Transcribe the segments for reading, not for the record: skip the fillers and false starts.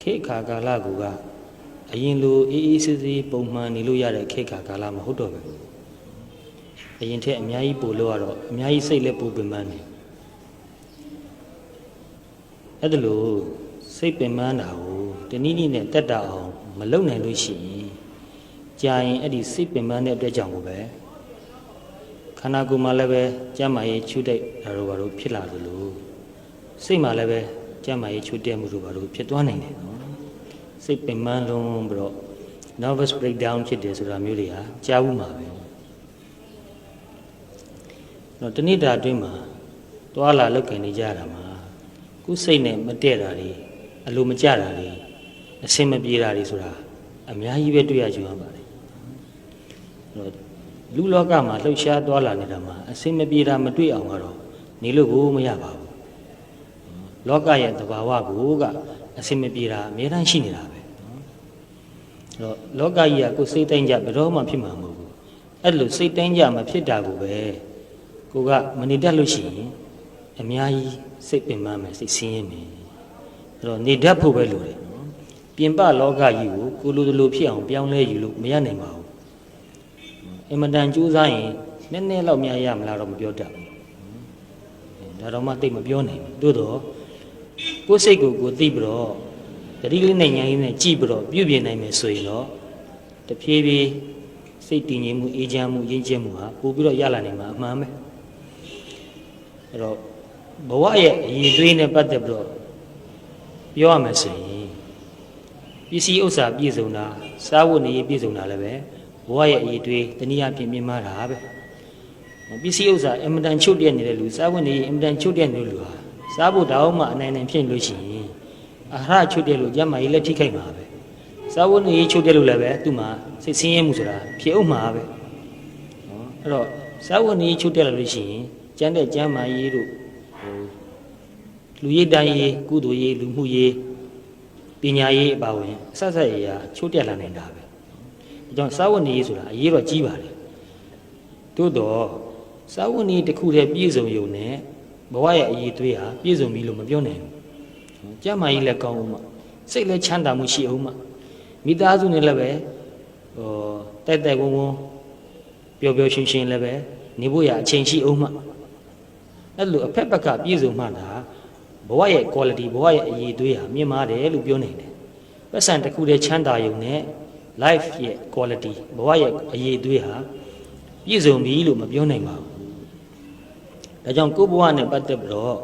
ခေတ်ခါကာလကအရင်လိုအေးအေးဆေးဆေးပုံမှန်နေလို့ရတဲ့ခေတ်ခါကာလမဟုတ်တော့ဘူးအရင်ထက်အများကြီးပို့လို့ရတော့အများကြီးစိတ်လည်းပိုပင်ပန်းနေအဲ့ဒါလို့စိတ်ပင်ပန်းတာကိုတနည်းနည်းနဲ့တက်တာအောင်မလုပ်နိုင်လို့ရှိရင်ကြာရင်အဲ့ဒီစိတ်ပင်ပန်းတဲ့အတွက်ကြောင့်ကိုပဲခန္ဓာကိုယ်မှာလည်းပဲကျန်းမာရေးချွတ်တဲ့ဒါတို့ဘာလို့ဖြစ်လာသလိုစိတ်မှာလည်းပဲကျန်းမာရေးချွတ်တဲ့မှုတို့ဘာလို့ဖြစ်သွားနိုင်တယ်နော်စိတ်ပင်ပန်းလုံးပြီးတော့ nervous breakdown ဖြစ်တယ်ဆိုတာမျိုးတွေဟာကြားဘူးမှာပဲတော့တနေ့တာအတွင်းမှာတွာလာလောက်ခင်နေကြတာမှာကိုယ်စိတ်နဲ့မတည့်တာတွေအလိုမကျတာတွေအဆင်မပြေတာတွေဆိုတာအများကြီးပဲတွေ့ရကြရပါတယ်တော့လူလောကမှာလှုပ်ရှားတွာလာနေတာမှာအဆင်မပြေတာမတွေ့အောင်ကတော့နေလို့ကိုမရပါဘူးလောကရဲ့သဘာဝကိုကအဆင်မပြေတာအများတန်းရှိနေတာပဲတော့လောကကြီးကကိုယ်စိတ်တိုင်းကြဘယ်တော့မှဖြစ်မှာမဟုတ်ဘူးအဲ့လိုစိတ်တိုင်းကြမဖြစ်တာကိုပဲကိုကမနေတတ်လို့ရှိရင်အများကြီးစိတ်ပင်ပန်းမယ်စိတ်ဆင်းရဲမယ်အဲ့တော့နေတတ်ဖို့ပဲလိုတယ်နော်ပြင်ပလောကကြီးကိုလိုလိုဖြစ်အောင်ပြောင်းလဲယူလို့မရနိုင်ပါဘူးအင်မတန်ကြိုးစားရင်နည်းနည်းလောက်များရမလားတော့မပြောတတ်ဘူးဒါတော့မှသိမပြောနိုင်ဘူးသို့တော့ကိုယ်စိတ်ကိုသိပြီးတော့တတိလေးနဲ့ညာရင်းနဲ့ကြည့်ပြီးတော့ပြုပြင်နိုင်မယ်ဆိုရင်တော့တဖြည်းဖြည်းစိတ်တည်ငြိမ်မှုအေးချမ်းမှုရင်းကျက်မှုဟာပို့ပြီးတော့ရလာနိုင်မှာအမှန်ပဲအဲ့တော့ဘဝရဲ့အရေးသွေးနဲ့ပတ်သက်ပြီးတော့ပြောရမယ်ဆိုရင်ပစ္စည်းဥစ္စာပြည့်စုံတာစားဝတ်နေရေးပြည့်စုံတာလည်းပဲဘဝရဲ့အရေးသွေးတနည်းအားဖြင့်မြင်မှားတာပဲပစ္စည်းဥစ္စာအင်မတန်ချုပ်တဲ့နေတဲ့လူစားဝတ်နေရေးအင်မတန်ချုပ်တဲ့နေတဲ့လူဟာစားဖို့တောင်းမှအနိုင်နိုင်ဖြစ်လို့ရှိရင်အာဟာရချုပ်တဲ့လူကျန်းမာရေးလည်းထိခိုက်မှာပဲစားဝတ်နေရေးချုပ်တဲ့လူလည်းပဲသူ့မှာစိတ်ဆင်းရဲမှုဆိုတာဖြစ်ဥမှာပဲနော်အဲ့တော့စားဝတ်နေရေးချုပ်တဲ့လို့ရှိရင်ကျန်းတဲ့ကျန်းမာရေးတို့လူရည်တိုင်းရေးကုသိုလ်ရေးလူမှုရေးပညာရေးအပါဝင်အဆက်ဆက်ရာချုပ်တက်လာနိုင်တာပဲဒါကြောင့်စားဝတ်နေရေးဆိုတာအရေးတော့ကြီးပါတယ်သို့တော့စားဝတ်နေတစ်ခုတည်းပြည့်စုံရုံနဲ့ဘဝရဲ့အရေးသွေးဟာပြည့်စုံပြီလို့မပြောနိုင်ဘူးကျန်းမာရေးလည်းကောင်းအောင်မှစိတ်လည်းချမ်းသာမှုရှိအောင်မှမိသားစုနဲ့လည်းပဲတိုက်တိုက်ဝုန်းဝုန်းပျော်ပျော်ရွှင်ရွှင်လည်းပဲနေဖို့ရအချိန်ရှိအောင်မှအဲ့လိုအဖက်ဖက်ကပြည့်စုံမှသာဘဝရဲ့ quality ဘဝရဲ့အရေးသွေးဟာမြင့်မားတယ်လို့ပြောနိုင်တယ်ပတ်စံတစ်ခုတည်းချမ်းသာရုံနဲ့ life ရဲ့ quality ဘဝရဲ့အရေးသွေးဟာပြည့်စုံပြီလို့မပြောနိုင်ပါဘူးဒါကြောင့်ကိုယ့်ဘဝနဲ့ပတ်သက်ပြီးတော့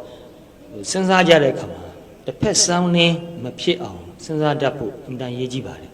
စဉ်းစားကြတဲ့အခါမှာတစ်ဖက်စောင်းနေမဖြစ်အောင်စဉ်းစားတတ်ဖို့အင်မတန်ရေးကြည့်ပါတယ်